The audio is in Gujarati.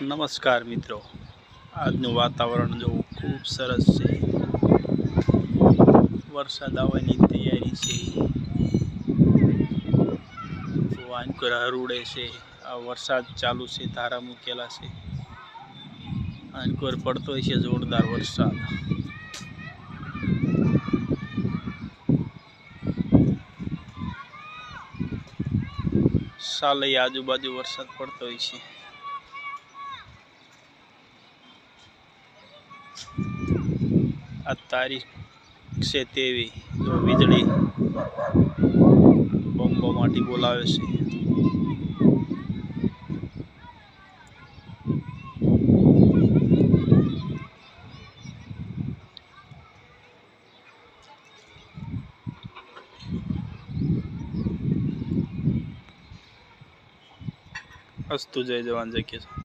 નમસ્કાર મિત્રો, આજનું વાતાવરણ જો ખૂબ સરસ છે. વરસાદ આવવાની તૈયારી છે. વાંકર હરુડે છે. આ વરસાદ ચાલુ છે, ધારા મૂકેલા છે. વાંકર પડતો છે, જોરદાર વરસાદ. સાલે આજુબાજુ વરસાદ પડતો હોય છે. આ તારીખ છે તેવી જો વીજળી બોમ્બોમાંથી બોલાવે છે. અસ્તુ જય જવાન જય કિસાન.